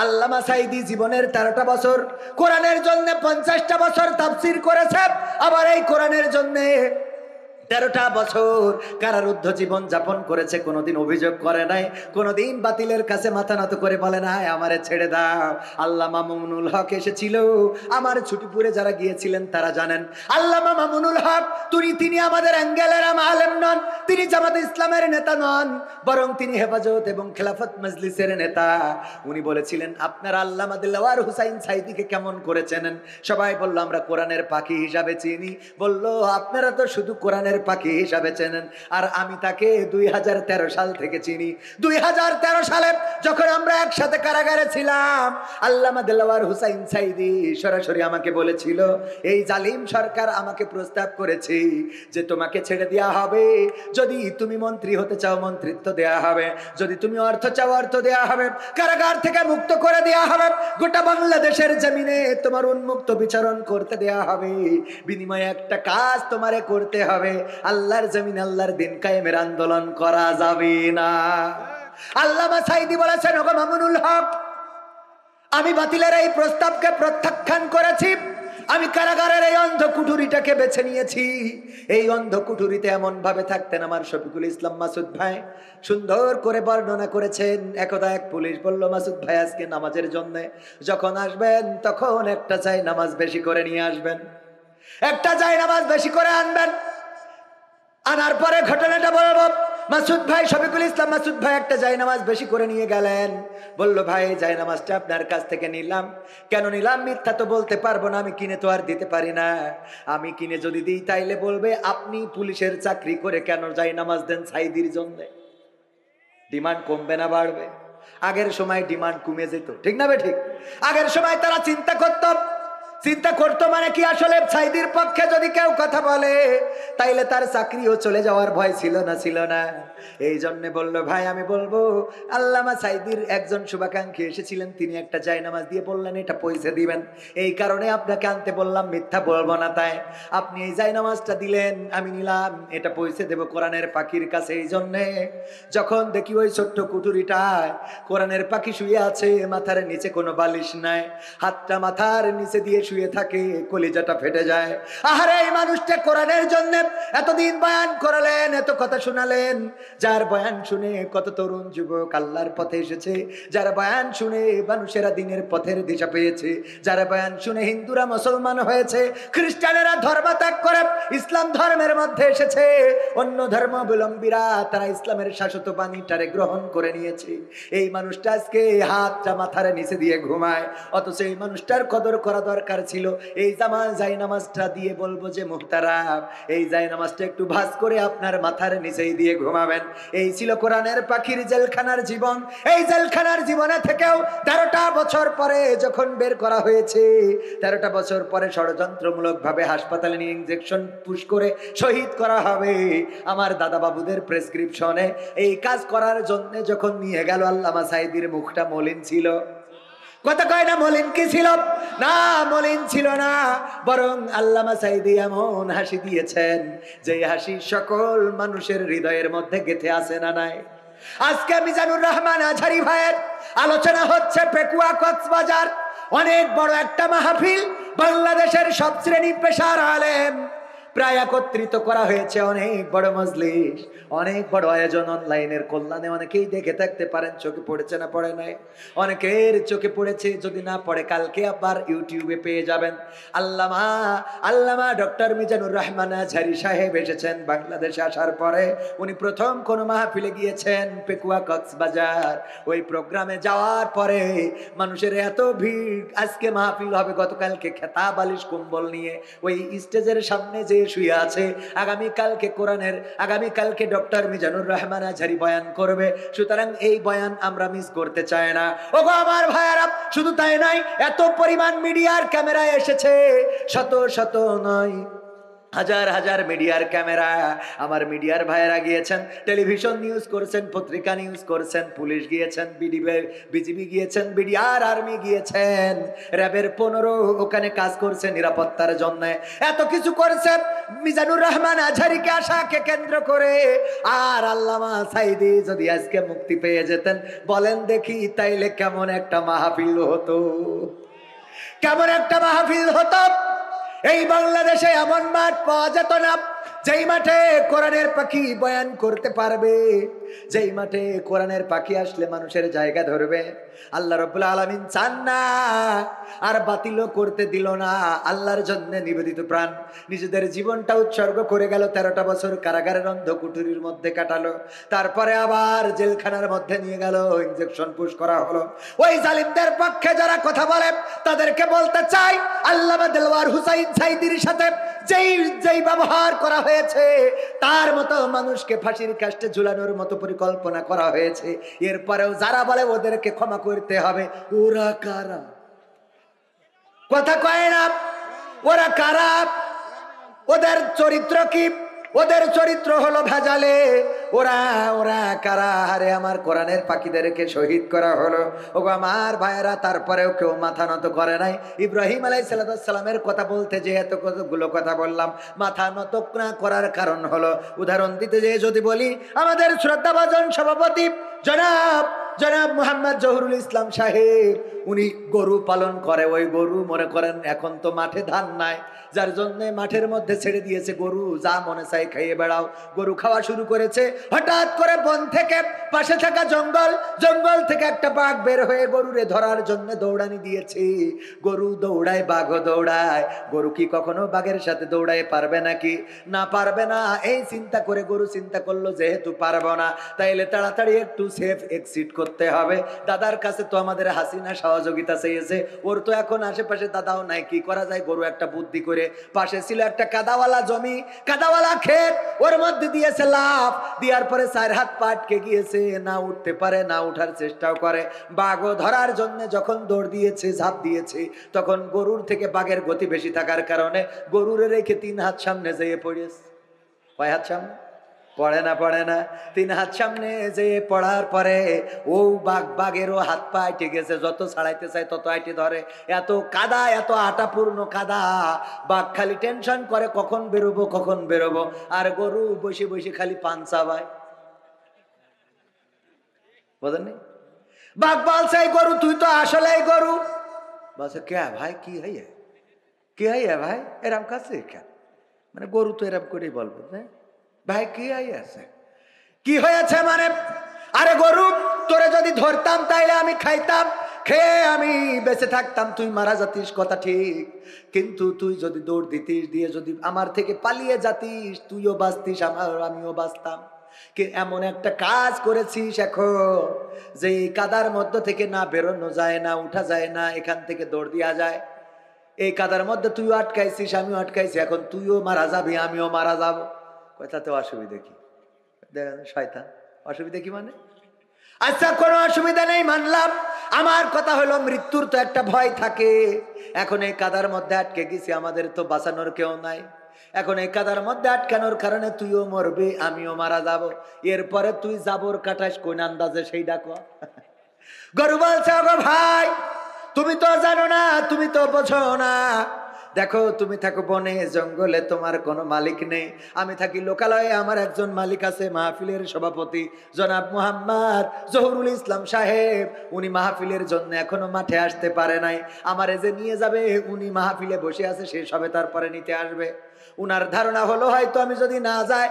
আল্লামা সাঈদী জীবনের 13টা বছর কোরআনের জন্য 50টা বছর তাফসীর করেছে, আবার এই কোরআনের জন্য 13টা বছর কারারুদ্ধ জীবন যাপন করেছে। কোনোদিন অভিযোগ করে নাই, কোনোদিন বাতিলের কাছে মাথা নত করে বলে নাই আমারে ছেড়ে দাও। আল্লামা মামুনুল হক এসেছিল, আমার ছুটিপুরে যারা গিয়েছিলেন তারা জানেন। আল্লামা মামুনুল হক তিনি আমাদের অ্যাঙ্গেলের আলেম নন, তিনি জামাত ইসলামের নেতা নন, বরং তিনি হেফাজত এবং খেলাফত মজলিসের নেতা। উনি বলেছিলেন আপনারা আল্লামা দেলোয়ার হোসাইন সাঈদীকে কেমন করে চেনেন? সবাই বলল আমরা কোরআনের পাখি হিসাবে চিনি। বলল আপনারা তো শুধু কোরআনের পাখি হিসাবে চেনেন, আর আমি তাকে 2013 সাল থেকে চিনি। 2013 সালে যখন আমরা একসাথে কারাগারে ছিলাম, আল্লামা দেলোয়ার হোসাইন সাঈদী সরাসরি আমাকে বলেছিল, এই জালিম সরকার আমাকে প্রস্তাব করেছে যে তোমাকে ছেড়ে দেওয়া হবে, যদি তুমি মন্ত্রী হতে চাও মন্ত্রিত্ব দেয়া হবে, যদি তুমি অর্থ চাও অর্থ দেয়া হবে, কারাগার থেকে মুক্ত করে দেয়া হবে, গোটা বাংলাদেশের জমিনে তোমার উন্মুক্ত বিচরণ করতে দেয়া হবে, বিনিময়ে একটা কাজ তোমারে করতে হবে, আল্লাহর জমিন আল্লাহর দিন কায়েমের আন্দোলন করা যাবে না। আল্লামা সাঈদী বলেছেন, ওগো মামুনুল হক, আমি বাতিলের এই প্রস্তাবকে প্রত্যাখ্যান করেছি। আমি কারাগারের এই অন্ধ কুঠুরিটাকে বেছে নিয়েছি। এই অন্ধ কুঠুরিতে এমন ভাবে থাকতেন আমার শফিকুল ইসলাম মাসুদ ভাই, সুন্দর করে বর্ণনা করেছেন। একদা এক পুলিশ বলল, মাসুদ ভাই আজকে নামাজের জন্য যখন আসবেন তখন একটা চাই নামাজ বেশি করে নিয়ে আসবেন, একটা চাই নামাজ বেশি করে আনবেন। আনার পরে ঘটনাটা বলবো। মাসুদ ভাই, শফিকুল ইসলাম মাসুদ ভাই একটা জায়নামাজ বেশি করে নিয়ে গেলেন। বলল, ভাই জায়নামাজটা আপনার কাছ থেকে নিলাম। কেন নিলাম? মিথ্যা তো বলতে পারবো না, আমি কিনে তো আর দিতে পারি না। আমি কিনে যদি দিই তাইলে বলবে আপনি পুলিশের চাকরি করে কেন জায়নামাজ দেন সাঈদীর জন্য। ডিমান্ড কমবে না বাড়বে? আগের সময় ডিমান্ড কমে যেত, ঠিক না বে ঠিক? আগের সময় তারা চিন্তা করতো মানে কি, আসলে সাঈদীর পক্ষে যদি কেউ কথা বলে তাইলে তার চাকরিও চলে যাওয়ার ভয় ছিল না। এই জন্য বলল, ভাই আমি বলবো, আল্লামা সাঈদীর একজন শুভাকাঙ্ক্ষী এসেছিলেন, তিনি একটা জায়নামাজ দিয়ে বললেন এটা পয়সা দিবেন, এই কারণে আপনাকে আনতে বললাম, মিথ্যা বলবো না। তাই আপনি এই জায়নামাজটা দিলেন, আমি নিলাম, এটা পয়সা দেবো কোরআনের পাখির কাছে। এই জন্যে যখন দেখি ওই ছোট্ট কুঠুরিটায় কোরআনের পাখি শুয়ে আছে, মাথার নিচে কোনো বালিশ নাই, হাতটা মাথার নিচে দিয়ে শুয়ে থাকে, কলিজাটা ফেটে যায়। আহারে, এই মানুষটা কোরআনের জন্য এতদিন বয়ান করালেন, এত কথা শোনালেন, যার বয়ান শুনে কত তরুণ যুবক আল্লাহর পথে এসেছে, যার বয়ান শুনে মানুষেরা দিনের পথের দিশা পেয়েছে, যার বয়ান শুনে হিন্দুরা মুসলমান হয়েছে, খ্রিস্টানেরা ধর্ম ত্যাগ করে ইসলাম ধর্মের মধ্যে এসেছে, অন্য ধর্মাবলম্বীরা তারা ইসলামের শাশ্বত বাণীটারে গ্রহণ করে নিয়েছে। এই মানুষটা আজকে হাতটা মাথার নিচে দিয়ে ঘুমায়, অথচ এই মানুষটার কদর করা দরকার ছিল। এই জায়নামাজটা দিয়ে বলবো যে মুহতারাম, এই জায়নামাজটা একটু ভাঁজ করে আপনার মাথার নিচেই দিয়ে ঘুমাবেন। এই ছিল কোরআনের পাখির জেলখানার জীবন। এই জেলখানার জীবনে থেকেও 13টা বছর পরে যখন বের করা হয়েছে, 13টা বছর পরে ষড়যন্ত্রমূলক ভাবে হাসপাতালে নিয়ে ইনজেকশন পুশ করে শহীদ করা হবে, আমার দাদা বাবুদের প্রেসক্রিপশনে এই কাজ করার জন্য যখন নিয়ে গেল, আল্লামা সাঈদীর মুখটা মলিন ছিল। কথা কয় না মলিন কি ছিল? না, মলিন ছিল না, বরং আল্লামা সাঈদী এমন হাসি দিয়েছেন যে হাসি সকল মানুষের হৃদয়ের মধ্যে গেঁথে আছে না নাই। আজকে মিজানুর রহমান আজহারী ভাইয়ের আলোচনা হচ্ছে পেকুয়া কক্সবাজার, অনেক বড় একটা মাহফিল, বাংলাদেশের সব শ্রেণী পেশার আলেম প্রায় একত্রিত করা হয়েছে, অনেক বড় মজলিস, অনেক বড় আয়োজন। অনলাইনের কল্যাণে অনেকেই দেখে থাকতে পারেন, চোখে পড়েছে না পড়ে নাই? অনেকের চোখে পড়েছে, যদি না পড়ে কালকে আবার ইউটিউবে পেয়ে যাবেন। আল্লামা ডক্টর মিজানুর রহমান আজহারী সাহেব এসেছেন বাংলাদেশে। আসার পরে উনি প্রথম কোন মাহফিলে গিয়েছেন পেকুয়া কক্সবাজার। ওই প্রোগ্রামে যাওয়ার পরে মানুষের এত ভিড়, আজকে মাহফিল হবে, গতকালকে খেতা বালিশ কম্বল নিয়ে ওই স্টেজের সামনে যে শুয়ে আছে, আগামীকালকে ডক্টর মিজানুর রহমান আজহারী বয়ান করবে। সুতরাং এই বয়ান আমরা মিস করতে চাই না। ওগো আমার ভাইয়ারা, শুধু তাই নয়, এত পরিমাণ মিডিয়ার ক্যামেরা এসেছে, শত শত নয় হাজার হাজার মিডিয়ার ক্যামেরা, আমার মিডিয়ার ভাইয়েরা গিয়েছেন, টেলিভিশন নিউজ করছেন, পত্রিকা নিউজ করছেন, পুলিশ গিয়েছেন, বিজিবি গিয়েছেন, বিডিআর আর্মি গিয়েছেন, র্যাবের 15 ওখানে কাজ করছে নিরাপত্তার জন্য, এত কিছু করেছে মিজানুর রহমান আজহারিকে আশাকে কেন্দ্র করে। আর আল্লামা সাইদি যদি আজকে মুক্তি পেয়ে যেতেন, বলেন দেখি তাইলে কেমন একটা মাহফিল হতো, কেমন একটা মাহফিল হতো। এই বাংলাদেশে এমন মাঠ পাওয়া যেত না যেই মাঠে কোরআনের পাখি বয়ান করতে পারবে, যেই মাঠে কোরআনের পাখি আসলে মানুষের জায়গা ধরবে। আল্লাহ রাব্বুল আলামিন চান না, আর বাতিলও করতে দিল না। আল্লাহর জন্য নিবেদিত প্রাণ নিজেদের জীবনটা উৎসর্গ করে গেল, 13টা বছর কারাগারের অন্ধকুঠুরির মধ্যে কাটালো, তারপরে আবার জেলখানার মধ্যে নিয়ে গেল, ইনজেকশন পুশ করা হলো। ওই জালিমদের পক্ষে যারা কথা বলে তাদেরকে বলতে চাই, আল্লামা দেলওয়ার হুসাইন সাইদির সাথে যেই ব্যবহার করা হয়েছে, তার মতো মানুষকে ফাঁসির কাস্টে ঝুলানোর মতো পরিকল্পনা করা হয়েছে। এরপরেও যারা বলে ওদেরকে ক্ষমা করতে হবে, ওরা কারা? কথা কয় না, ওরা কারা? ওদের চরিত্র কি? ওদের চরিত্র হলো ভেজালে। ওরা ওরা কারা? আরে আমার কোরআনের পাখিদেরকে শহীদ করা হলো, ও আমার ভাইয়েরা, তারপরেও কেউ মাথা নত করে নাই। ইব্রাহিম আলাইহিস সালামের কথা বলতে যে এতগুলো কথা বললাম, মাথা নত না করার কারণ হলো, উদাহরণ দিতে যে যদি বলি, আমাদের শ্রদ্ধাভাজন সভাপতি জনাব মুহাম্মদ জহুরুল ইসলাম সাহেব, উনি গরু পালন করে। ওই গরু মনে করেন এখন তো মাঠে ধান নাই, যার জন্য মাঠের মধ্যে ছেড়ে দিয়েছে, গরু যা মনে চাই খাইয়ে বেড়াও। গরু খাওয়া শুরু করেছে, হঠাৎ করে বন থেকে পাশে থাকা জঙ্গল থেকে একটা বাঘ বের হয়ে গরুরে ধরার জন্য দৌড়ানি দিয়েছে। গরু দৌড়ায়, বাঘও দৌড়ায়, গরু কি কখনো বাঘের সাথে দৌড়ায় পারবে নাকি? না, পারবে না। এই চিন্তা করে গরু চিন্তা করলো, যেহেতু পারবো না, তাইলে তাড়াতাড়ি একটু সেফ এক্সিট করতে হবে। দাদার কাছে তো আমাদের হাসিনা সহযোগিতা চেয়েছে, ওর তো এখন আশেপাশে দাদাও নাই, কি করা যায়? গরু একটা বুদ্ধি করে, পাশে ছিল একটা কাদাওয়ালা জমি, কাদাওয়ালা ক্ষেত, ওর মধ্যে দিয়েছে লাফ, দেওয়ার পরে 4 হাত পা আটকে গিয়েছে, না উঠতে পারে, না উঠার চেষ্টাও করে। বাঘও ধরার জন্য যখন দৌড় দিয়েছে, ঝাঁপ দিয়েছে, তখন গরুর থেকে বাঘের গতি বেশি থাকার কারণে গরুরে রেখে 3 হাত সামনে যেয়ে পড়েছে। কয় হাত সামনে? পড়ে না 3 হাত সামনে যেয়ে পড়ার পরে ও বাঘেরও হাত পা আইটে গেছে, যত ছাড়াইতে চায় তত আইটে ধরে। এত কাদা, এত আটাপূর্ণ কাদা, বাঘ খালি টেনশন করে কখন বেরোবো, আর গরু বসে বসে খালি পান চাবায়। বুঝলেন? বাঘ বলছে, গরু তুই তো আসলে গরু। বলছে, কে ভাই, কি হইয়া ভাই, এরম কাছে কেন? মানে গরু তো এরম করেই বলবে, ভাই কি আছে, কি হয়েছে? মানে আরে গরু, তোরে যদি ধরতাম তাইলে আমি খাইতাম, খেয়ে আমি বেঁচে থাকতাম, তুই মারা যাতিস, কথা ঠিক, কিন্তু তুই যদি দৌড় দিতিস, দিয়ে যদি আমার থেকে পালিয়ে যাতিস, তুইও বাঁচতিস, আমিও বাঁচতাম। কি এমন একটা কাজ করেছিস এখন, যে এই কাদার মধ্য থেকে না বেরোনো যায়, না উঠা যায়, না এখান থেকে দৌড় দেওয়া যায়। এই কাদার মধ্যে তুইও আটকাইছিস, আমিও আটকাইছি, এখন তুইও মারা যাবি, আমিও মারা যাবো। কথাতে অসুবিধা কি? শয়তান, অসুবিধা কি মানে? আচ্ছা, কোনো অসুবিধা নেই মানলাম, আমার কথা হলো মৃত্যুর তো একটা ভয় থাকে। এখন এই কাদার মধ্যে আটকে গেছি, আমাদের তো বাঁচানোর কেউ নাই। এখন এই কাদার মধ্যে আটকানোর কারণে তুইও মরবি, আমিও মারা যাব। এরপরে তুই জাবর কাটাস কোন আন্দাজে, সেই ডাকো। গরু বলছে, ভাই তুমি তো জানো না, তুমি তো বোঝো না, দেখো তুমি থাকো বনে জঙ্গলে, তোমার কোনো মালিক নেই, আমি থাকি লোকালয়ে, আমার একজন মালিক আছে, মাহফিলের সভাপতি জনাব মুহাম্মদ জহুরুল ইসলাম সাহেব। উনি মাহফিলের জন্য এখনো মাঠে আসতে পারে নাই, আমারে যে নিয়ে যাবে, উনি মাহফিলে বসে আছে, শেষ হবে তারপরে নিতে আসবে। উনার ধারণা হলো হয়তো আমি যদি না যাই,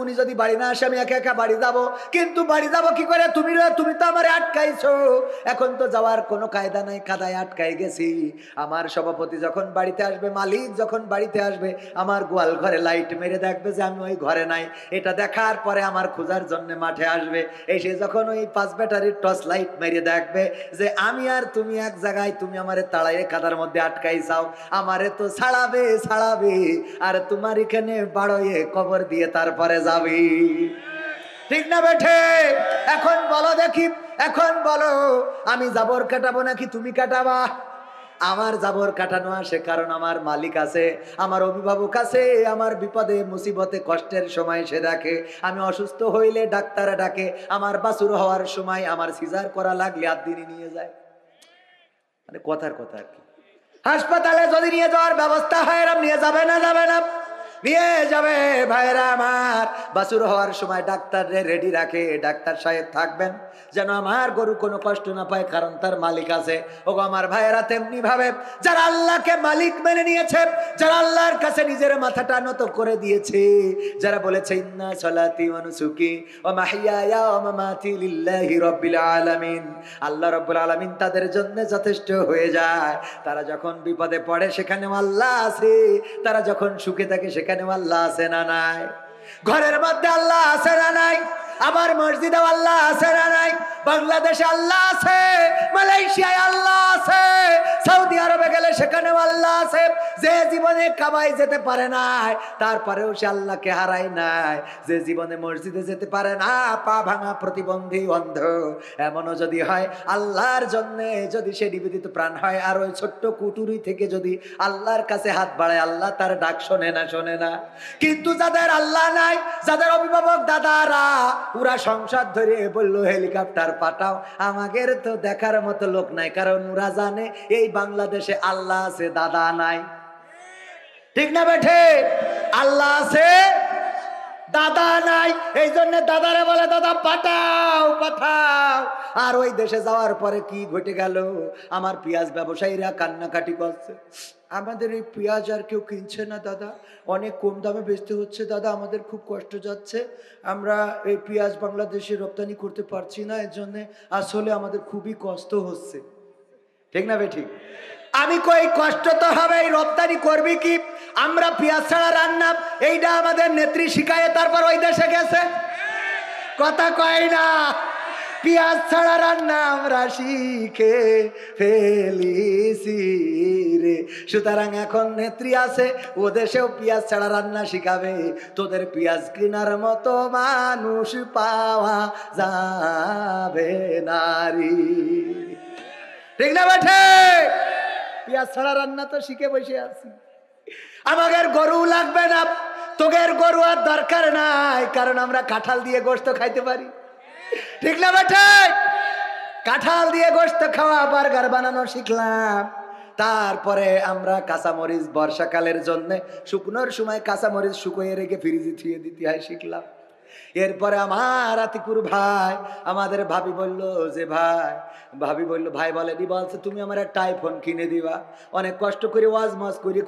উনি যদি বাড়ি না আসে, আমি একা একা বাড়ি যাব। কিন্তু বাড়ি যাব কি করে? তুমি তো আমারে আটকাইছো, এখন তো যাওয়ার কোনো কায়দা নাই, কাদায় আটকাই গেছি। আমার সভাপতি যখন বাড়িতে আসবে, মালিক যখন বাড়িতে আসবে, আমার গোয়াল ঘরে লাইট মেরে দেখবে যে আমি ওই ঘরে নাই। এটা দেখার পরে আমার খোঁজার জন্য মাঠে আসবে, এসে যখন ওই 5 ব্যাটারির টর্চ লাইট মেরে দেখবে যে আমি আর তুমি এক জায়গায়, তুমি আমারে তাড়াইয়ে কাদার মধ্যে আটকাইছাও, আমারে তো ছাড়াবে, আর তোমার এখানে বাড়িয়ে কবর দিয়ে তারপরে যাবি। ঠিক না বেঠে? এখন বলো দেখি, এখন বলো, আমি জাবর কাটাবো নাকি তুমি কাটাবা? আমার জাবর কাটানো আসে, কারণ আমার মালিক আছে, আমার অভিভাবক আছে, আমার বিপদে মুসিবতে কষ্টের সময় সে ডাকে, আমি অসুস্থ হইলে ডাক্তার ডাকে, আমার বাছুর হওয়ার সময় আমার সিজার করা লাগলে আদিনই নিয়ে যায়। মানে কথার কথা আর কি। হাসপাতালে যদি নিয়ে যাওয়ার ব্যবস্থা হয়, এরম নিয়ে যাবে না? যাবে না? নিয়ে যাবে। ভাইরা আমার, বাছুর হওয়ার সময় ডাক্তার রেডি রাখে, ডাক্তার সাহেব থাকবেন যেন আমার গরু কোনো কষ্ট না পায়, কারণ তার মালিক আছে। ও আমার ভাইয়েরা, তেমনি ভাবে যারা আল্লাহকে মালিক মেনে নিয়েছে, যারা আল্লাহর কাছে নিজের মাথাটা নত করে দিয়েছে, যারা বলেছে ইন্না সলাতি ওয়া নুসুকি ওয়া মাহইয়ায়া ওয়া মামাতি লিল্লাহি রাব্বিল আলামিন, আল্লাহ রাব্বুল আলামিন তাদের জন্য যথেষ্ট হয়ে যায়। তারা যখন বিপদে পড়ে সেখানেও আল্লাহ আছে, তারা যখন সুখে থাকে সেখানেও আল্লাহ আছে না নাই? ঘরের মধ্যে আল্লাহ আছে না নাই? আবার মসজিদে আল্লাহ আছে না নাই? বাংলাদেশে আল্লাহ আছে, মালয়েশিয়ায় আল্লাহ আছে, সৌদি আরবে গেলে সেখানেও আল্লাহ আছে। যে জীবনে কাবায় যেতে পারে নাই, তারপরেও সে আল্লাহকে হারায় নাই। যে জীবনে মসজিদে যেতে পারে না, পা ভাঙা, প্রতিবন্ধী, অন্ধ, এমনও যদি হয়, আল্লাহর জন্য যদি সে নিবেদিত প্রাণ হয়, আর ওই ছোট্ট কুটুরি থেকে যদি আল্লাহর কাছে হাত বাড়ায়, আল্লাহ তার ডাক শোনে না? শোনে না? কিন্তু যাদের আল্লাহ নাই, যাদের অভিভাবক দাদারা ওরা সংসার ধরে বললো হেলিকপ্টার পাঠাও, আমাদের তো দেখার মতো লোক নাই, কারণ ওরা জানে এই বাংলাদেশে আল্লাহ আছে, দাদা নাই। ঠিক না বেঠে? আল্লাহ আছে, দাদা নাই, এই জন্য দাদারে বলে দাদা পাঠাও পাঠাও। আর ওই দেশে যাওয়ার পরে কি ঘটে গেল? আমার পেঁয়াজ ব্যবসায়ীরা কান্নাকাটি করছে, আমাদের এই পেঁয়াজ আর কেউ কিনছে না দাদা, অনেক কম দামে বেচতে হচ্ছে দাদা, আমাদের খুব কষ্ট যাচ্ছে, আমরা এই পেঁয়াজ বাংলাদেশে রপ্তানি করতে পারছি না, এর জন্য আসলে আমাদের খুবই কষ্ট হচ্ছে। ঠিক না বেঠিক? আমি কই কষ্ট তো হবে, রপ্তানি করবি কি? আমরা পেঁয়াজ ছাড়া রান্না, এইটা আমাদের নেত্রী শিখায়, তারপর ওই দেশে গেছে। কথা কয় না? পেঁয়াজ ছাড়া রান্না আমরা শিখে ফেলিছি রে। সুতরাং এখন নেত্রী আছে, ও দেশেও পেঁয়াজ ছাড়া রান্না শিখাবে। তোদের পেঁয়াজ কেনার মতো মানুষ পাওয়া যাবে নারী। ঠিক না বেঠে? পেঁয়াজ ছাড়া রান্না তো শিখে বসে আছি। আমাদের গরু লাগবে না, তোদের গরু আর দরকার নাই, কারণ আমরা কাঁঠাল দিয়ে গোশত খাইতে পারি। ঠিক না বেঠে? কাঁঠাল দিয়ে গোশত খাওয়া, বার্গার বানানো শিখলাম। তারপরে আমরা কাঁচামরিচ বর্ষাকালের জন্য শুকনোর সময় কাঁচামরিচ শুকিয়ে রেখে ফ্রিজে থুয়ে দিতে হয় শিখলাম। এরপরে আমার আতিকুর ভাই, আমাদের ভাবি বলল যে ভাবি বলল ভাই বলেনি, বলছে তুমি আমার একটা আইফোন কিনে দিবা। অনেক কষ্ট করে ওয়াজ মাজ করে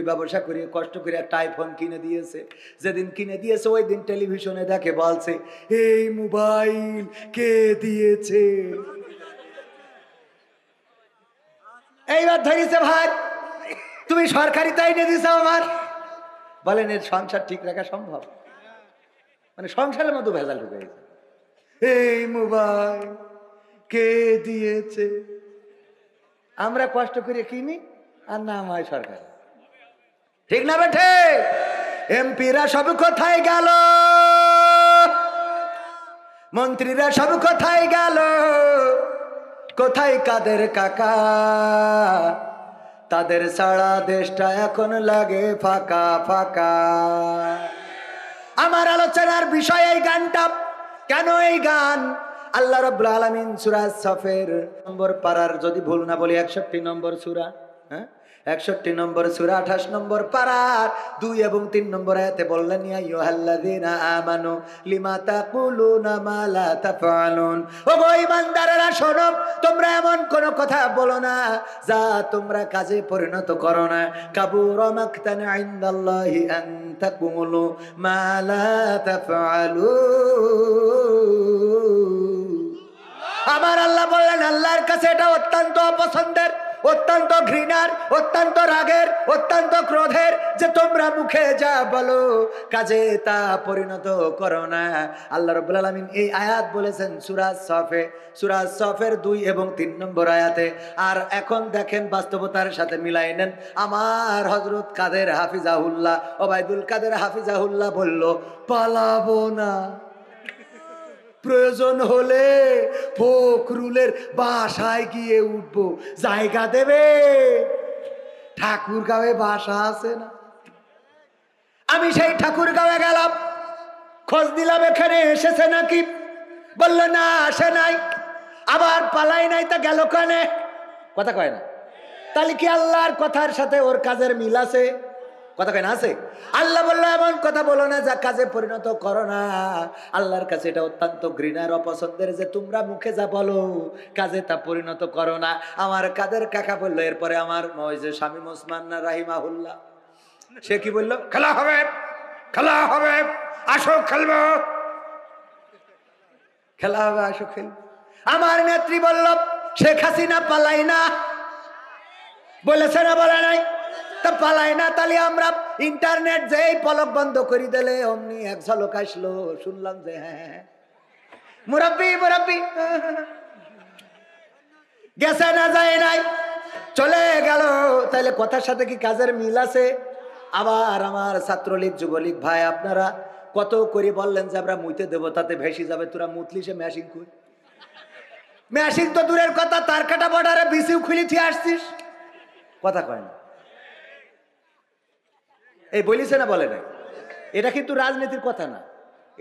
ব্যবসা করে কষ্ট করে একটা আইফোন কিনে দিয়েছে। যেদিন কিনে দিয়েছে ওই দিন টেলিভিশনে দেখে, বলছে এই মোবাইল কে দিয়েছে? এইবার ধরেছে, ভাই তুমি সরকারি তাই নিয়ে দিছো আমার। বলেন এর সংসার ঠিক রাখা সম্ভব? মানে সংসারের মতো ভেজাল ঢুকে গেছে। এই মোবাইল কে দিয়েছে? আমরা কষ্ট করে কিনি আর নাম হয় সরকার। ঠিক না বেঠে? এমপিরা সব কোথায় গেল? মন্ত্রীরা সব কোথায় গেল? কোথায় কাদের কাকা? তাদের সারা দেশটা এখন লাগে ফাঁকা ফাঁকা। আমার আলোচনার বিষয় এই গানটা। কেন এই গান? আল্লাহ রাব্বুল আলামিন সূরা সফের নম্বর পারার, যদি ভুল না বলি 61 নম্বর সূরা, 61 নম্বর সূরা 28 নম্বর পারার 2 এবং 3 নম্বর আয়াতে বললেন, ইয়া আইয়ুহাল্লাযীনা আমানু লিমা তাকুলুনা মা লা তাফআলুন। ও গো ঈমানদারেরা শোনো, তোমরা এমন কোন কথা বলো না যা তোমরা কাজে পরিণত করো না। কাবুরা মাকতান ইনদাল্লাহি আন তাকুলু মা লা তাফআলুন। আমার আল্লাহ বললেন, আল্লাহর কাছে এটা অত্যন্ত অপছন্দের, অত্যন্ত ঘৃণার, অত্যন্ত রাগের, অত্যন্ত ক্রোধের, যে তোমরা মুখে যা বলো কাজে তা পরিণত করো না। আল্লাহ রাব্বুল আলামিন এই আয়াত বলেছেন সূরা সফে, সূরা সফের 2 এবং 3 নম্বর আয়াতে। আর এখন দেখেন বাস্তবতার সাথে মিলাই নেন। আমার হযরত কাদের হাফিজাহুল্লাহ, ওবায়দুল কাদের হাফিজাহুল্লাহ বলল পালাবো না। প্রয়োজন হলে ফখরুলের বাসায় গিয়ে উঠবো, জায়গা দেবে? ঠাকুরগাঁওয়ে বাসা আছে না? আমি সেই ঠাকুরগাঁওয়ে গেলাম, খোঁজ দিলাম এখানে এসেছে নাকি, বললো না আসে নাই। আবার পালাই নাই, তা গেল কানে? কথা কয় না। তাহলে কি আল্লাহর কথার সাথে ওর কাজের মিল আছে? কথা কয় না আছে? আল্লাহ বললো এমন কথা বলো না যা কাজে পরিণত করো না। আল্লাহর কাছে এটা অত্যন্ত ঘৃণার অপছন্দের যে তোমরা মুখে যা বলো কাজে তা পরিণত করো না। আমার কাদের কাকা বললো, এরপরে আমার ওই যে শামীম ওসমান রাহিমাহুল্লাহ, সে কি বললো, খেলা হবে, খেলা হবে, আসো খেলবো, খেলা হবে, আসো খেলবো। আমার নেত্রী বলল শেখ হাসিনা পালাই না, বলেছে না বলে নাই? তা পালাই না, তাহলে আমরা ইন্টারনেট যেই পলক বন্ধ করে দিলে অমনি এক ঝলক আসলো, শুনলাম যে হ্যাঁ মুরব্বি মুরব্বি গেছে না যায় নাই, চলে গেল। তাহলে কথার সাথে কি কাজের মিল আছে? আবার আমার ছাত্রলীগ যুবলীগ ভাই, আপনারা কত করে বললেন যে আমরা মুইতে দেবো, তাতে ভেসে যাবে, তোরা মুতলি সে ম্যাশিং কই? ম্যাশিং তো দূরের কথা, তার কাটা বর্ডারে বিসিউ খুলি থিয়ে আসছিস, কথা কয় না। এই বলিছে না বলে নাই? এটা কিন্তু রাজনীতির কথা না,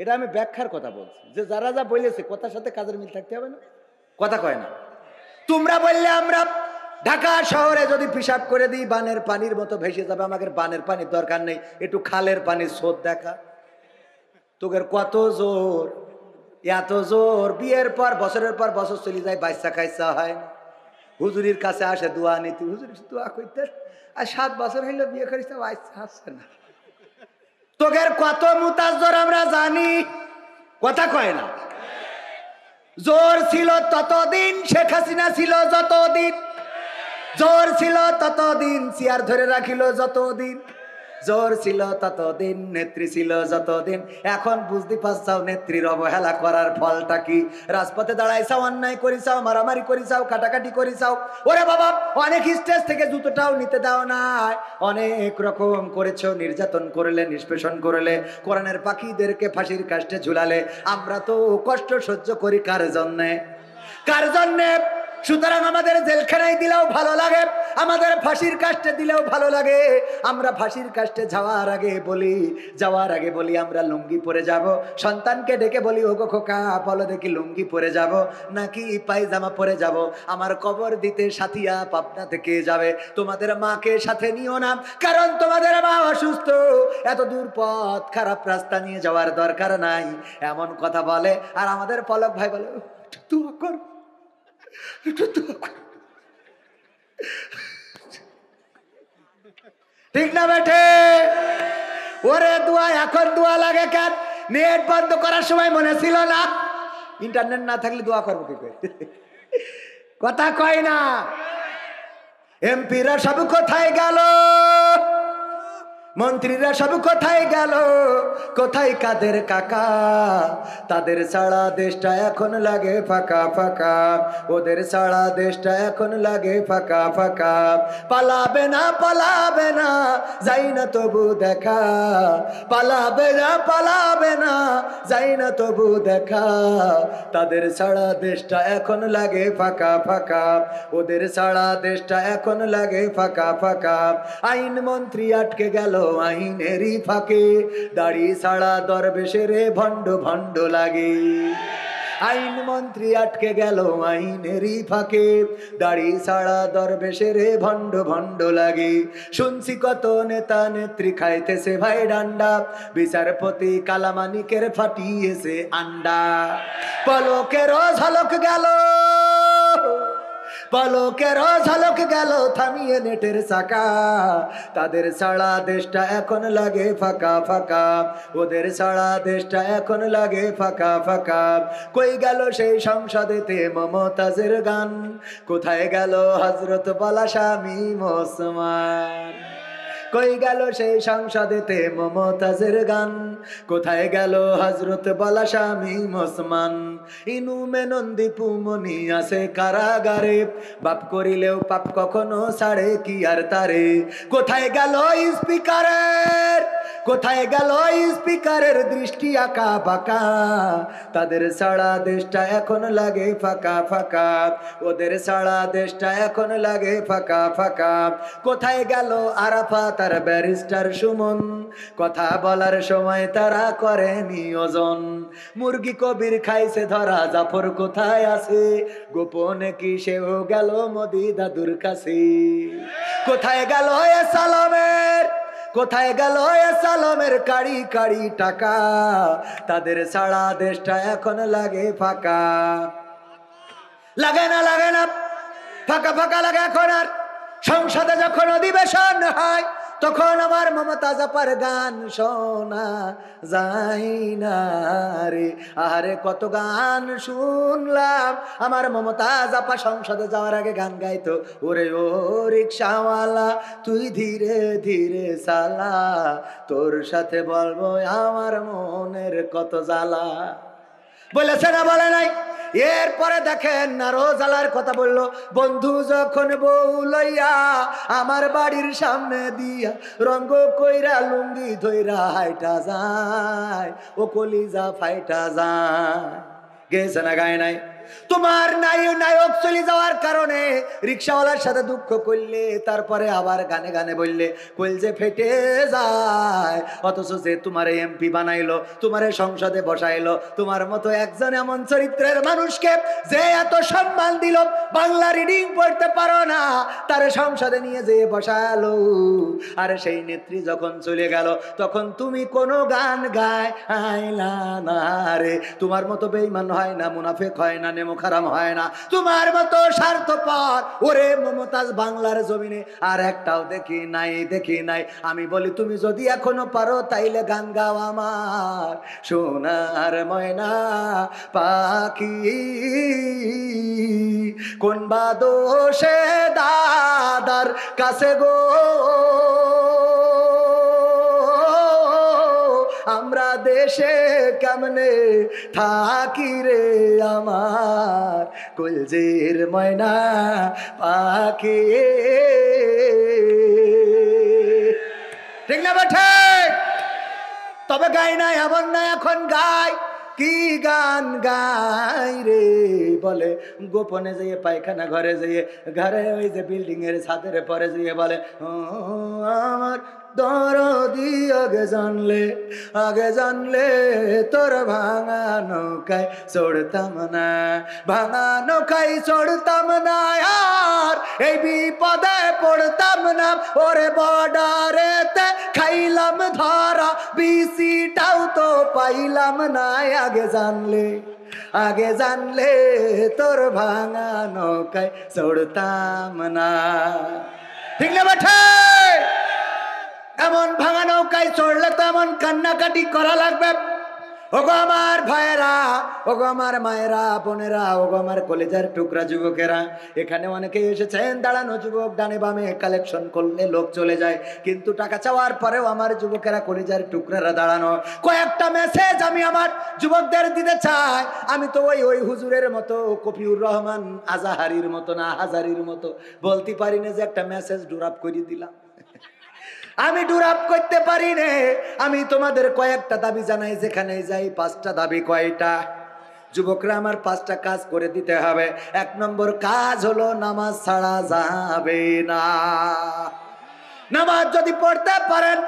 এটা আমি ব্যাখ্যার কথা বলছি, যে যারা যা বলেছে কথার সাথে কাজের মিল থাকতে হবে না, কথা কয় না। তোমরা বললে আমরা ঢাকা শহরে যদি পিশাব করে দিই বানের পানির মতো ভেসে যাবে, আমাদের বানের পানির দরকার নেই, একটু খালের পানির স্রোত দেখা। তোদের কত জোর, এত জোর, বিয়ের পর বছরের পর বছর চলে যায়, বাচ্চা কাচ্চা হয় না, হুজুরির কাছে আসে দোয়া নিতে, হুজুর দোয়া করতে, আর 7 বছর হইলো বিয়ে করিস, বাচ্চা আসছে না। তোদের কত মুতাজ জোর আমরা জানি, কথা কয় না। জোর ছিল ততদিন, শেখ হাসিনা ছিল যতদিন, জোর ছিল ততদিন, চেয়ার ধরে রাখিল যতদিন, জোর ছিল ততদিন, নেত্রী ছিল যতদিন। এখন বুঝতে পারছাও নেত্রীর অবহেলা করার ফলটা কি? রাজপথে দাঁড়াইছাও, অন্যায় করিছাও, মারামারি করিছাও, কাটাকাটি করিছাও। ওরে বাবা, অনেক স্টেজ থেকে জুতোটাও নিতে দাও নাই, অনেক রকম করেছো, নির্যাতন করলে, নিষ্পেষণ করলে, কোরআনের পাখিদেরকে ফাঁসির কাষ্টে ঝুলালে। আমরা তো কষ্ট সহ্য করি কার জন্যে? কার জন্যে? সুতরাং আমাদের জেলখানায় দিলেও ভালো লাগে, আমাদের ফাঁসির কাষ্টে দিলেও ভালো লাগে। আমরা ফাঁসির কাষ্টে যাওয়ার আগে বলি আমরা লুঙ্গি পরে যাব। সন্তানকে ডেকে বলি, ওগো খোকা বলো দেখি লুঙ্গি পরে যাব নাকি পায়জামা পরে যাব? আমার কবর দিতে সাথিয়া পাবনা থেকে যাবে, তোমাদের মাকে সাথে নিও না, কারণ তোমাদের মা অসুস্থ, এত দূর পথ খারাপ রাস্তা নিয়ে যাওয়ার দরকার নাই। এমন কথা বলে। আর আমাদের পলক ভাই বলে, দোয়া কর, ঠিক না বেঠে? ওরে দোয়া এখন দোয়া লাগে কেন? নেট বন্ধ করার সময় মনে ছিল না? ইন্টারনেট না থাকলে দোয়া করবো কি করে? কথা কয় না। এমপিরা সব কোথায় গেল, মন্ত্রীরা সব কোথায় গেল, কোথায় কাদের কাকা? তাদের ছাড়া দেশটা এখন লাগে ফাঁকা ফাঁকা, ওদের ছাড়া দেশটা এখন লাগে ফাঁকা ফাঁকা। পালাবে না পালাবে না, যাই না তবু দেখা, পালাবে না পালাবে না, যাই না তবু দেখা। তাদের ছাড়া দেশটা এখন লাগে ফাঁকা ফাঁকা, ওদের ছাড়া দেশটা এখন লাগে ফাঁকা ফাঁকা। আইন মন্ত্রী আটকে গেল আইনেরই ফাঁকে, দাড়ি ছাড়া দরবেশের ভণ্ড ভণ্ড লাগে। আইন মন্ত্রী আটকে গেল আইনেরই ফাঁকে, দাড়ি ছাড়া দরবেশের ভণ্ড ভণ্ড লাগে। শুনছি কত নেতা নেত্রী খাইতেছে ভাই ডান্ডা, বিচারপতি কালামানিকের ফাটিয়েছে আন্ডা। পলকের ঝলক গেল, পলকের ঝলক গেল থামিয়ে নেটের চাকা। তাদের ছাড়া দেশটা এখন লাগে ফাঁকা ফাঁকা, ওদের ছাড়া দেশটা এখন লাগে ফাঁকা ফাঁকা। কই গেল সেই সংসদেতে মমতাজের গান, কোথায় গেল হযরত বালা শামীম ওসমান? কই গেল সেই সংসদেতে মমতাজের গান, কোথায় গেল হযরত বালা শামীম ওসমান? ইনু মেনন্দি পুমনি আছে কারাগারে, বাপ করিলেও পাপ কখনো ছাড়ে কি আর তারে? কোথায় গেল স্পিকারের কোথায় গেল স্পিকারের দৃষ্টি আঁকা বাঁকা, তাদের সারা দেশটা এখন লাগে ফাঁকা ফাঁকা, ওদের সারা দেশটা এখন লাগে ফাঁকা ফাঁকা। কোথায় গেল আরাফাত আর ব্যারিস্টার সুমন, কথা বলার সময় তারা করে নিয়োজন। মুরগি কবির খাইছে ধরা, জাফর কোথায় আছে, গোপনে কি সেও গেল মোদি দাদুর কাছে। কোথায় গেল এ সালামের, কোথায় গেল এ সালামের কাড়ি কাড়ি টাকা, তাদের সারা দেশটা এখন লাগে ফাঁকা। লাগে না ফাঁকা ফাঁকা লাগে এখন। আর সংসদে যখন অধিবেশন হয় তখন আমার মমতাজ আপার গান শোনা যায় না রে। আরে কত গান শুনলাম, আমার মমতাজ আপা সংসদে যাওয়ার আগে গান গাইতো, ওরে ও রিকশাওয়ালা তুই ধীরে ধীরে চালা, তোর সাথে বলবো আমার মনের কত জ্বালা। বলেছে না বলে নাই? এরপরে দেখেন আরো জ্বালার কথা বললো, বন্ধু যখন বউ লইয়া আমার বাড়ির সামনে দিয়া রঙ্গ কইরা লুঙ্গি ধইরা হাইটা যায়, ও কলিজা ফাইটা যায়। গেছে না গায় নাই? তোমার নায়ক চলে যাওয়ার কারণে রিক্সাওয়ালার সাথে দুঃখ করলে, তারপরে আবার গানে গানে বললে কলজে ফেটে যায়। অথচ যে তোমার এমপি বানাইলো, তোমার সংসদে বসাইলো, তোমার মতো একজন এমন চরিত্রের মানুষকে যে এত সম্মান দিল, বাংলা রিডিং পড়তে পারো না, তারে সংসদে নিয়ে যেয়ে বসালো। আর সেই নেত্রী যখন চলে গেল তখন তুমি কোনো গান গাইলা না রে। তোমার মতো বেঈমান হয় না, মুনাফিক হয় না, নেমোখারাম হয় না, তোমার মতো স্বার্থপর ওরে মমতাজ বাংলার জমিনে আর একটাও দেখি নাই। আমি বলি তুমি যদি এখনো পারো তাইলে গান গাও আমার সোনার ময়না পাখি, কোন বা দোষে দাদার কাছে গো আমরা দেশে কেমনে থাকি রে আমার কলজের ময়না পাখি। ঠিক না বেঠে? তবে গাই নাই এমন না, এখন গাই। কি গান গাই রে বলে, গোপনে যেয়ে পায়খানা ঘরে যেয়ে, ঘরে ওই যে বিল্ডিং এর ছাদের পরে যেয়ে বলে, ও আমার দরদি আগে জানলে তোর ভাঙা নৌকায় চড়তাম না, ভাঙা নৌকায় চড়তাম না, আর এই বিপদে পড়তাম না। ওরে বর্ডারেতে খাইলাম ধরা, বিসিটাও তো পাইলাম না। আগে জানলে তোর ভাঙা নৌকায় চড়তাম না। ঠিক না বেঠে? এমন ভাঙা নৌকায় চড়লে তো এমন কান্নাকাটি করা লাগবে। ওগো আমার ভাইয়েরা, ওগো আমার মায়েরা, বোনেরা, ওগো আমার কলেজের টুকরা যুবকেরা, এখানে অনেকে এসেছেন দাঁড়ানো যুবক, ডানে বামে কালেকশন করলে লোক চলে যায়, কিন্তু টাকা চাওয়ার পরেও আমার যুবকেরা কলেজের টুকরারা দাঁড়ানো। কয়েকটা মেসেজ আমি আমার যুবকদের দিতে চাই। আমি তো ওই হুজুরের মতো, কফিউর রহমান আজাহারির মতো না হাজারির মতো বলতে পারি না যে একটা মেসেজ ডুরাপ করে দিলাম। আমি ডুরাপ করতে পারি না। আমি তোমাদের কয়েকটা দাবি জানাই, যেখানে যাই। 5টা দাবি। কয়টা? যুবকরা আমার 5টা কাজ করে দিতে হবে। 1 নম্বর কাজ হলো নামাজ ছাড়া যাবে না। নামাজ যদি পড়তে পারেন,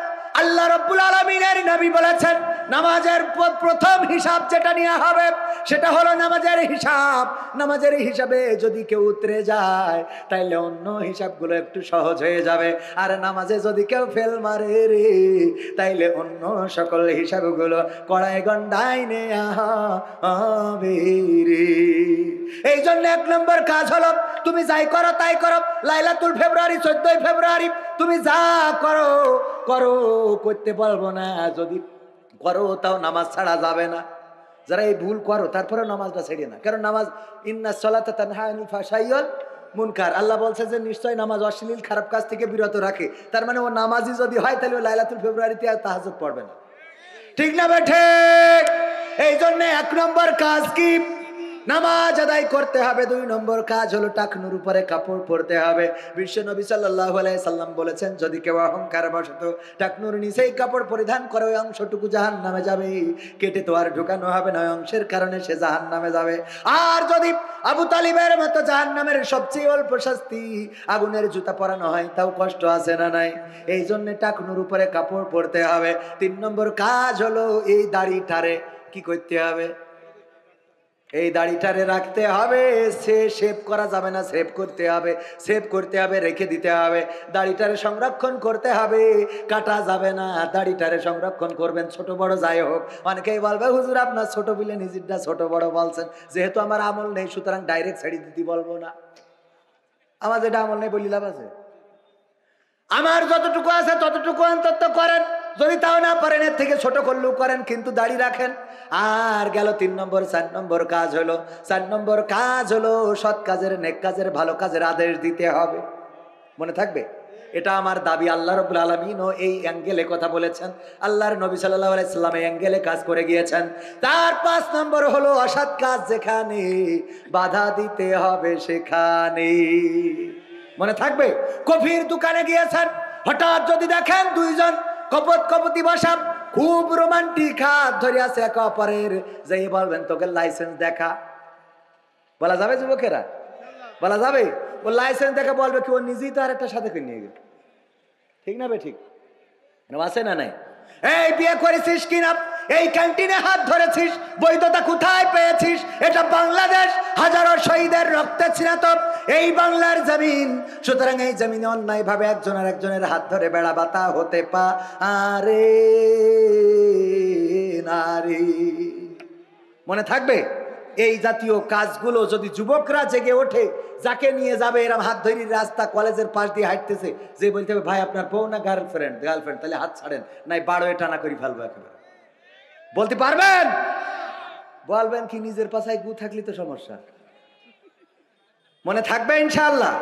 আল্লাহ রাব্বুল আলামিনের নবী বলেছেন নামাজের প্রথম হিসাব যেটা নেওয়া হবে সেটা হলো নামাজের হিসাব। নামাজের হিসাবে যদি কেউ উতরে যায় তাইলে অন্য হিসাবগুলো একটু সহজ হয়ে যাবে। আর নামাজে যদি কেউ ফেল মারে রে তাইলে অন্য সকল হিসাবগুলো কড়াই গন্ডায় নেয়া হবে রে। এই জন্য 1 নম্বর কাজ হলো তুমি যাই করো তাই করো। লাইলাতুল ফেব্রুয়ারি 14 ফেব্রুয়ারি তুমি যা করো করো, করতে পারবো না, যদি করো তাও নামাজ ছাড়া যাবে না। যারা এই ভুল করো তারপরে নামাজটা ছেড়ে না, কারণ নামাজ ইন্নাস সালাতা তানহা আনিল ফাহশাই ওয়াল মুনকার, আল্লাহ বলছে যে নিশ্চয় নামাজ অশ্লীল খারাপ কাজ থেকে বিরত রাখে। তার মানে ও নামাজি যদি হয় তাহলে ও লাইলাতুল ফেব্রুয়ারিতে আর তাহাজ্জুদ পড়বে না। ঠিক না বেঠে? এই জন্য 1 নম্বর কাজ কি? নামাজ আদায় করতে হবে। 2 নম্বর কাজ হলো টাকনুর উপরে কাপড় পরতে হবে। বিশ্ব নবী সাল্লাল্লাহু আলাইহি সাল্লাম বলেছেন, যদি কেউ অহংকার বশত টাকনুর নিচেই কাপড় পরিধান করে ওই অংশটুকু জাহান্নামে যাবে, কেটে তো আর ঢোকানো হবে না, ওই অংশের কারণে সে জাহান্নামে যাবে। আর যদি আবু তালিবের মতো জাহান্নামের সবচেয়ে অল্প শাস্তি আগুনের জুতা পরানো হয়, তাও কষ্ট আছে না নাই? এই জন্য টাকনুর উপরে কাপড় পরতে হবে। 3 নম্বর কাজ হলো এই দাড়িটারে কি করতে হবে? এই দাড়িটারে রাখতে হবে। সে শেভ করা যাবে না, সেভ করতে হবে। সেভ করতে হবে, রেখে দিতে হবে। দাড়িটারে সংরক্ষণ করতে হবে, কাটা যাবে না। দাড়িটারে সংরক্ষণ করবেন, ছোট বড় যাই হোক। অনেকেই বলবে, হুজুর আপনার ছোট বিলে নিজেরটা ছোট বড় বলছেন। যেহেতু আমার আমল নেই, সুতরাং ডাইরেক্ট ছেড়ে দিতে বলবো না। আমার যেটা আমল নেই বলি লাভ আছে? আমার যতটুকু আছে ততটুকু অন্তত করেন। যদি তাও না পারেন, এর থেকে ছোট করলেও করেন, কিন্তু দাড়ি রাখেন। আর গেল 3 নম্বর। 4 নম্বর কাজ হলো, 4 নম্বর কাজ হলো সৎ কাজের, নেক কাজের, ভালো কাজের আদেশ দিতে হবে। মনে থাকবে, এটা আমার দাবি। আল্লাহ রাব্বুল আলামিনও এই অ্যাঙ্গেলে কথা বলেছেন, আল্লাহর নবী সাল্লাল্লাহু আলাইহি সাল্লাম এই অ্যাঙ্গেলে কাজ করে গিয়েছেন। তার 5 নম্বর হলো অসৎ কাজ যেখানে, বাধা দিতে হবে সেখানে। মনে থাকবে, কফির দোকানে গিয়েছেন, হঠাৎ যদি দেখেন 2 জন কপতি বসা খুব রোমান্টিক হাত ধরে আছে একে অপরের, যেই বলবেন তোকে লাইসেন্স দেখা, বলা যাবে যুবকেরা? বলা যাবে? ও লাইসেন্স দেখা বলবে কি, ও নিজেই তো আরেকটা সাথে করে নিয়ে গেল। ঠিক না বে? ঠিক আছে না নাই? এই বিয়ে করেছিস কিনা, এই ক্যান্টিনে হাত ধরেছিস, বৈধতা কোথায় পেয়েছিস? এটা বাংলাদেশ, হাজারো শহীদের রক্তে ছিনাত এই বাংলার জমিন। সুতরাং এই জমিনে অন্যায় ভাবে একজনের হাত ধরে বেড়া বাতা হতে পারে নারী। মনে থাকবে, এই জাতীয় কাজগুলো যদি যুবকরা জেগে ওঠে, যাকে নিয়ে যাবে এরম হাত ধরি রাস্তা কলেজের পাশ দিয়ে হাঁটতেছে, যে বলতে হবে ভাই আপনার বউ না গার্লফ্রেন্ড? তাহলে হাত ছাড়েন, নাই বারোয় টানা করি ফেলবো একেবারে। বলতে পারবেন? বলবেন কি, নিজের পাশায় গু থাকলে তো সমস্যা। মনে থাকবে ইনশাআল্লাহ।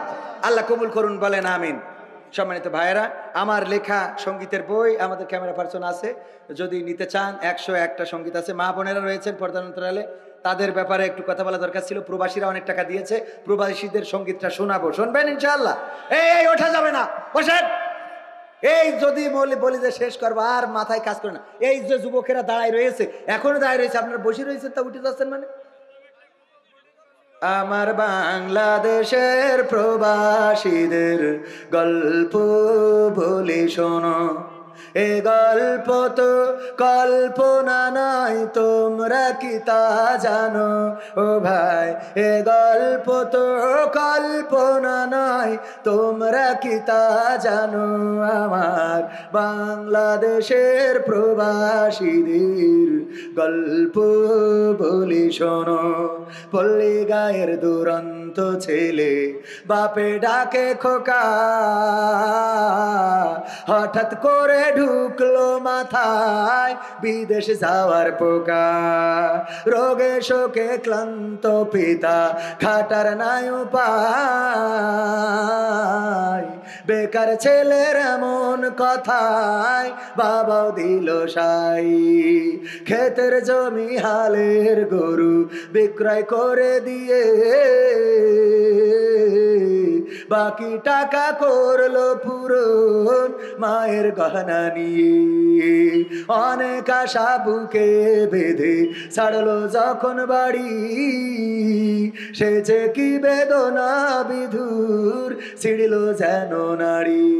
আল্লাহ কবুল করুন, বলেন আমিন। সম্মানিত ভাইয়েরা, আমার লেখা সঙ্গীতের বই আমাদের ক্যামেরা পার্সন আছে, যদি নিতে চান 101টা সঙ্গীত আছে। মা বোনেরা রয়েছেন পর্দার অন্তরালে, তাদের ব্যাপারে একটু কথা বলা দরকার ছিল। প্রবাসীরা অনেক টাকা দিয়েছে, প্রবাসীদের সঙ্গীতটা শোনাবো, শুনবেন ইনশাআল্লাহ। এই ওঠা যাবে না, বসেন। এই যদি বলি যে শেষ করবো, আর মাথায় কাজ করে না। এই যে যুবকেরা দাঁড়ায় রয়েছে, এখনো দাঁড়ায় রয়েছে, আপনারা বসে রয়েছে, তা উঠে যাচ্ছেন মানে? আমার বাংলাদেশের প্রবাসীদের গল্প বলি শোনো, এ গল্প তো কল্পনা নয়, তোমরা কি তা জানো? ও ভাই, এ গল্প তো কল্পনা নয়, তোমরা কি তা জানো? আমার বাংলাদেশের প্রবাসীদের গল্প বলি শোনো। পল্লী গায়ের দুরন্ত ছেলে, বাপে ডাকে খোকা, হঠাৎ করে ঢুকলো মাথায় বিদেশ যাওয়ার পোকা। রোগে শোকে ক্লান্ত পিতা, খাটার নাই উপায়, বেকার ছেলের এমন কথায় বাবাও দিল সাই। ক্ষেতের জমি হালের গরু বিক্রয় করে দিয়ে, বাকি টাকা করলো পূরণ মায়ের গহনা নিয়ে। অনেক আশা বুকে বেঁধে ছাড়লো যখন বাড়ি, সে যে কি বেদনা বিধুর ছিড়ল যেন নারী।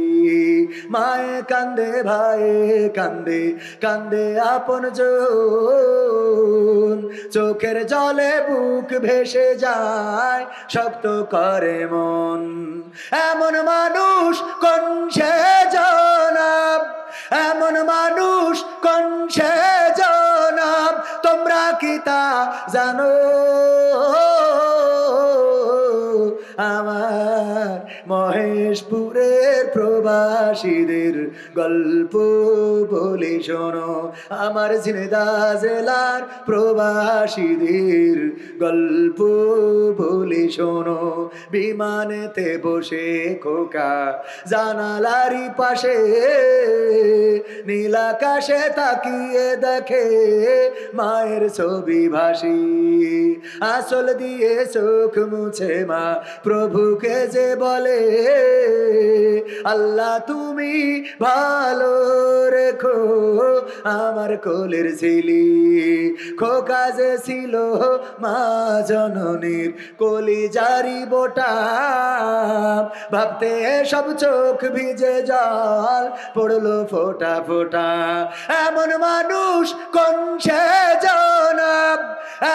মায়ে কান্দে, ভাইয়ে কান্দে, কান্দে আপন জন, চোখের জলে বুক ভেসে যায়, শক্ত করে মন। এমন মানুষ কোন সে জনাব, এমন মানুষ কোন সে জনাব, তোমরা কি তা জানো? আমার মহেশপুরের প্রবাসীদের গল্প বলি শোনো, আমার ঝিনেদা জেলার প্রবাসীদের গল্প বলি শোনো। বিমানেতে বসে খোকা জানালারি পাশে নীল আকাশে তাকিয়ে দেখে মায়ের ছবি ভাসি, আসল দিয়ে চোখ মুছে মা প্রভুকে যে বলে আল্লাহ তুমি ভালো রেখো আমার কোলের ঝিলি। খোকা যে ছিল মা জননীর কলিজারি বোটা, ভাবতে সব চোখ ভিজে জল পড়লো ফোটা ফোটা। এমন মানুষ কোন সে জনাব,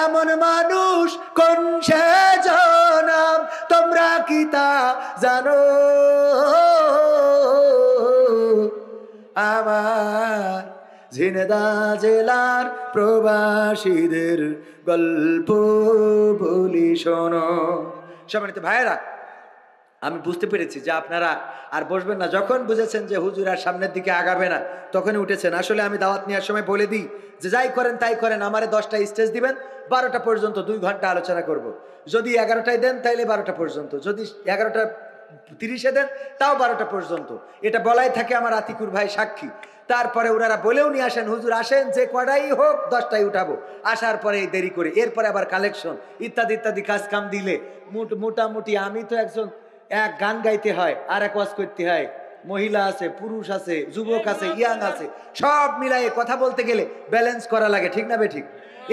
এমন মানুষ কোন সে জনাব, তোমরা কি তা জানো? আমার ঝিনেদা জেলার প্রবাসীদের গল্প বলি শোনো। সম্মানিত ভাইয়েরা, আমি বুঝতে পেরেছি যে আপনারা আর বসবেন না। যখন বুঝেছেন যে হুজুর আর সামনের দিকে আগাবে না, তখনই উঠেছেন। আসলে আমি দাওয়াত নেওয়ার সময় বলে দিই যে যাই করেন তাই করেন, আমারে 10টা স্টেজ দিবেন, 12টা পর্যন্ত 2 ঘন্টা আলোচনা করব। যদি 11টায় দেন তাইলে 12টা পর্যন্ত, যদি 11:30 দেন তাও 12টা পর্যন্ত। এটা বলাই থাকে, আমার আতিকুর ভাই সাক্ষী। তারপরে ওনারা বলেও নিয়ে আসেন হুজুর আসেন যে কটাই হোক 10টায় উঠাবো। আসার পরে দেরি করে এরপরে আবার কালেকশন ইত্যাদি ইত্যাদি কাজ কাম দিলে মোটামুটি আমি তো একজন এক গান গাইতে হয়, আর এক ওয়াজ করতে হয়, মহিলা আছে, পুরুষ আছে, যুবক আছে, ইয়াং আছে, সব মিলায়ে কথা বলতে গেলে ব্যালেন্স করা লাগে, ঠিক না বে ঠিক?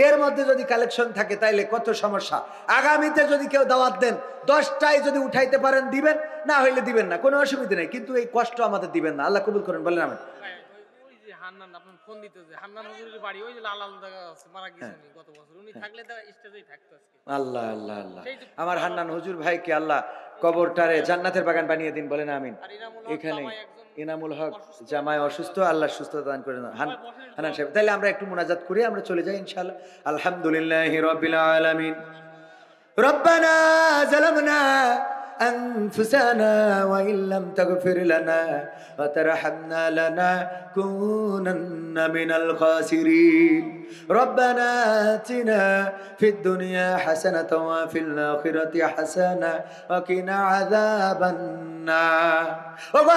এর মধ্যে যদি কালেকশন থাকে তাইলে কত সমস্যা। আগামীতে যদি কেউ দাওয়াত দেন 10টায় যদি উঠাইতে পারেন দিবেন, না হইলে দিবেন না, কোনো অসুবিধা নেই, কিন্তু এই কষ্ট আমাদের দিবেন না। আল্লাহ কবুল করেন, বলেন আমিন। হান্নান আপনার ফোন দিতে যে হান্নান হুজুরের বাড়ি ওই যে লাল লাল জায়গা আছে, মারা গেছেন গত বছর, উনি থাকলে তো স্টেজেই থাকতো আজকে। আল্লাহ আল্লাহ আল্লাহ, আমার হান্নান হুজুর ভাইকে আল্লাহ কবরটারে জান্নাতের বাগান বানিয়ে দিন, বলেন আমিন। এখানে ইনামুল হক জামাই অসুস্থ, আল্লাহ সুস্থতা দান করেন হান্নান সাহেব। তাহলে আমরা একটু মুনাজাত করি, আমরা চলে যাই ইনশাআল্লাহ। আলহামদুলিল্লাহি রাব্বিল আলামিন। রব্বানা যালামনা أنفسنا وإن لم تغفر لنا وترحمنا لنكونن من الخاسرين ربنا آتنا في الدنيا حسنة وفي الآخرة حسنة وقنا عذاب النار।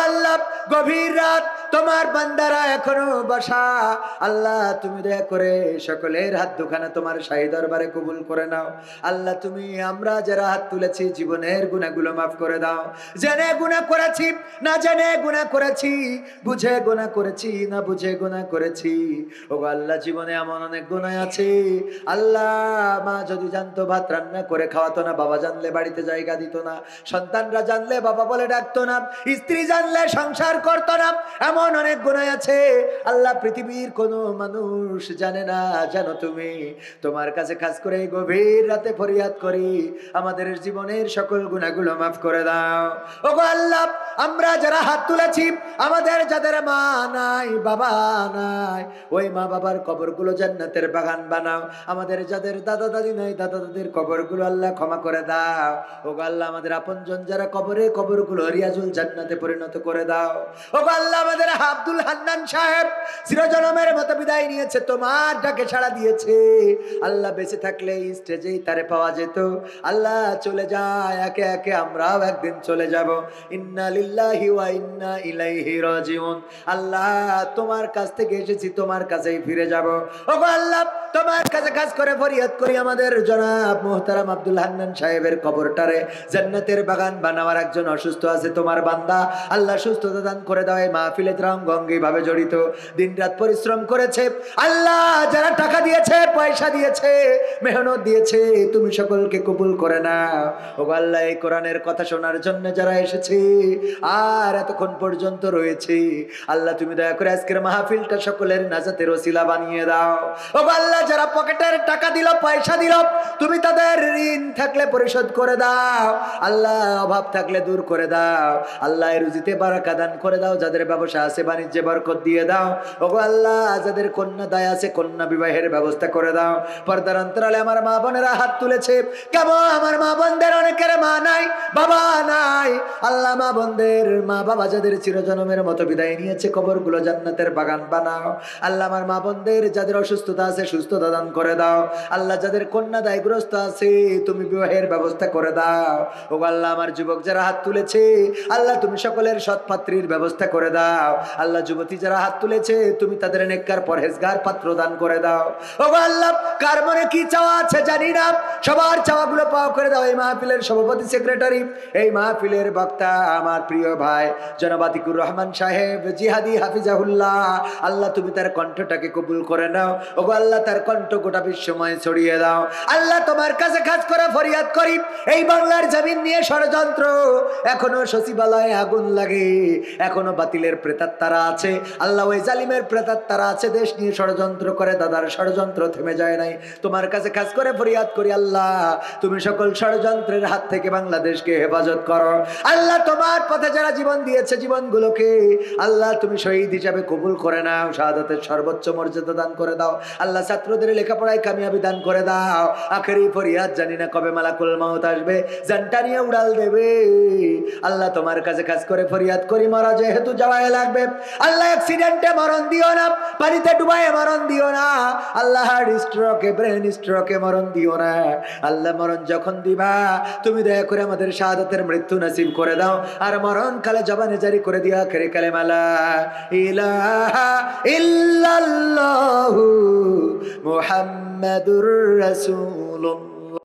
আল্লাহ গভীর রাত তোমার বান্দারা এখনো বসা, আল্লাহ তুমি দয়া করে সকলের হাত দুখানা তোমার শাহী দরবারে কবুল করে নাও। আল্লাহ তুমি আমরা যারা হাত তুলেছি জীবনের গুনাহগুলো মাফ করে দাও। জেনে গুনাহ করেছি না জেনে গুনাহ করেছি, বুঝে গুনাহ করেছি না বুঝে গুনাহ করেছি, ও আল্লাহ জীবনে এমন অনেক গুনাহ আছে। আল্লাহ মা যদি জানতো ভাত রান্না করে খাওয়াতো না, বাবা জানলে বাড়িতে জায়গা দিত না, সন্তানরা জানলে বাবা বলে ডাকতো না, স্ত্রী জানলে সংসার করতো না, এমন অনেক গুনাহ আছে। আল্লাহ পৃথিবীর কোনো মানুষ জানে না, জানো তুমি। তোমার কাছে খাস করে গভীর রাতে ফরিয়াদ করি, আমাদের জীবনের সকল গুনাহগুলো মাফ করে দাও। ওগো আল্লাহ, আমরা যারা হাত তুলেছি, আমাদের যাদের মা নাই বাবা নাই, ওই মা বাবার কবরগুলো জান্নাতের বাগান বানাও। আমাদের যাদের দাদা দাদি নাই, দাদা দাদির কবরগুলো আল্লাহ ক্ষমা করে দাও। ওগো আল্লাহ, আমাদের আপনজন যারা কবরে, কবরগুলো রিয়াজুল জান্নাতে পরিণত করে দাও। ওগো আল্লাহ, আমাদের আব্দুল হান্নান সাহেব চিরজনমের মতো বিদায় নিয়েছে, তোমার ডাকে সাড়া দিয়েছে। আল্লাহ বেঁচে থাকলে স্টেজেই তারে পাওয়া যেত। আল্লাহ চলে যায়, একে একে আমরাও একদিন চলে যাব। ইন্না লিল্লাহি ওয়া ইন্না ইলাইহি রাজিউন। আল্লাহ তোমার কাছ থেকে এসেছি, তোমার কাছেই ফিরে যাব। ওগো আল্লাহ, তোমার কাছে কাজ করে ফরিয়াদ করি, আমাদের জনাব মুহতারাম আব্দুল হান্নান সাহেবের কবরটারে জান্নাতের বাগান বানাবার একজন অসুস্থ আছে, তোমার বান্দা, আল্লাহ সুস্থতা দান করে দাও। এই মাহফিলে ত্রাঙ্গঙ্গি ভাবে জড়িত, দিনরাত পরিশ্রম করেছে, আল্লাহ যারা টাকা দিয়েছে, পয়সা দিয়েছে, মেহনত দিয়েছে, তুমি সকলকে কবুল করে নাও। ওগো আল্লাহ, এই কোরআনের কথা শোনার জন্য যারা এসেছে আর এতক্ষণ পর্যন্ত রয়েছে, আল্লাহ তুমি দয়া করে আজকের মাহফিলটা সকলের নাজাতের ওসিলা বানিয়ে দাও। ওগো আল্লাহ, যারা পকেটের টাকা দিল, পয়সা দিল, তুমি তাদের ঋণ থাকলে পরিশোধ করে দাও। আল্লাহ অভাব থাকলে দূর করে দাও। আল্লাহ রুজিতে বারাকা দান করে দাও। যাদের ব্যবসা আছে বাণিজ্যে বরকত দিয়ে দাও। ওগো আল্লাহ, যাদের কন্যা দায় আছে কন্যা বিবাহের ব্যবস্থা করে দাও। পর্দার অন্তরালে আমার মা বোনেরা হাত তুলেছে, কেমন আমার মা বোনদের অনেকের মা নাই, বাবা নাই। আল্লাহ মা বোনদের মা বাবা যাদের চিরজনমের মতো বিদায় নিয়েছে কবরগুলো জান্নাতের বাগান বানাও। আল্লাহ আমার মা বোনদের যাদের অসুস্থতা আছে সুস্থতা দান করে দাও। আল্লাহ যাদের কন্যা দায়গ্রস্ত আছে তুমি বিবাহের ব্যবস্থা করে দাও। ও আল্লাহ আমার যুবক যারা হাত তুলেছে আল্লাহ তুমি সকলের সৎপাত্রীর ব্যবস্থা করে দাও। আল্লাহ যুবতী যারা হাত তুলেছে তুমি তাদের নেককার পরহেজগার পাত্র দান করে দাও। ও আল্লাহ কার মনে কি চাওয়া আছে জানি না, সবার চাওয়াগুলো পাওয়া করে দাও। এই মাহফিলের সভাপতি সেক্রেটারি, এই মাহফিলের বক্তা আমার প্রিয় ভাই জনাব আতিকুর রহমান সাহেব জিহাদি হাফিজাহুল্লাহ, আল্লাহ তুমি তার কণ্ঠটাকে কবুল করে নাও। ও আল্লাহ তার কণ্ঠ গোটা বিশ্বময় ছড়িয়ে দাও। আল্লাহ তোমার কাছে খাস করে ফরিয়াদ করি, এই বাংলার জমিন নিয়ে ষড়যন্ত্র, এখনো সচিবালয়ে আগুন লাগে, এখনো বাতিলের প্রেতাত্মারা আছে। আল্লাহ ওই জালিমের প্রেতাত্মারা আছে, দেশ নিয়ে ষড়যন্ত্র করে, দাদার ষড়যন্ত্র থেমে যায় নাই। তোমার কাছে খাস করে ফরিয়াদ করি আল্লাহ তুমি সকল ষড়যন্ত্রের হাত থেকে বাংলাদেশকে হেফাজত করো। আল্লাহ তোমার পথে যারা জীবন দিয়েছে জীবনগুলোকে আল্লাহ তুমি শহীদ হিসাবে কবুল করে নাও, শাহাদাতের সর্বোচ্চ মর্যাদা দান করে দাও। আল্লাহ ছাত্রদের লেখাপড়ায় কামিয়াবি দান করে দাও। আখেরি ফরিয়াদ জানি না কবে মালাকুল মাউত আসবে, জানটা নিয়ে উড়াল দেবে। আল্লাহ তোমার কাছে খাস করে ফরিয়াদ করি, মরা যেহেতু যাওয়াই লাগবে আল্লাহ অ্যাক্সিডেন্টে মরণ দিও না, পানিতে ডুবাইয়ে মরণ দিও না, আল্লাহ হার্ট স্ট্রোকে ব্রেন স্ট্রোকে মরণ দিও না। আল্লাহ মরণ যখন দিবা তুমি দয়া করে আমাদের শাহাদাতের মৃত্যু নসিব করে দাও, আর মরণ কালে জবানে জারি করে দিও আখেরি কালেমা লা ইলাহা ইল্লাল্লাহু মুহাম্মাদুর রাসূলুল্লাহ।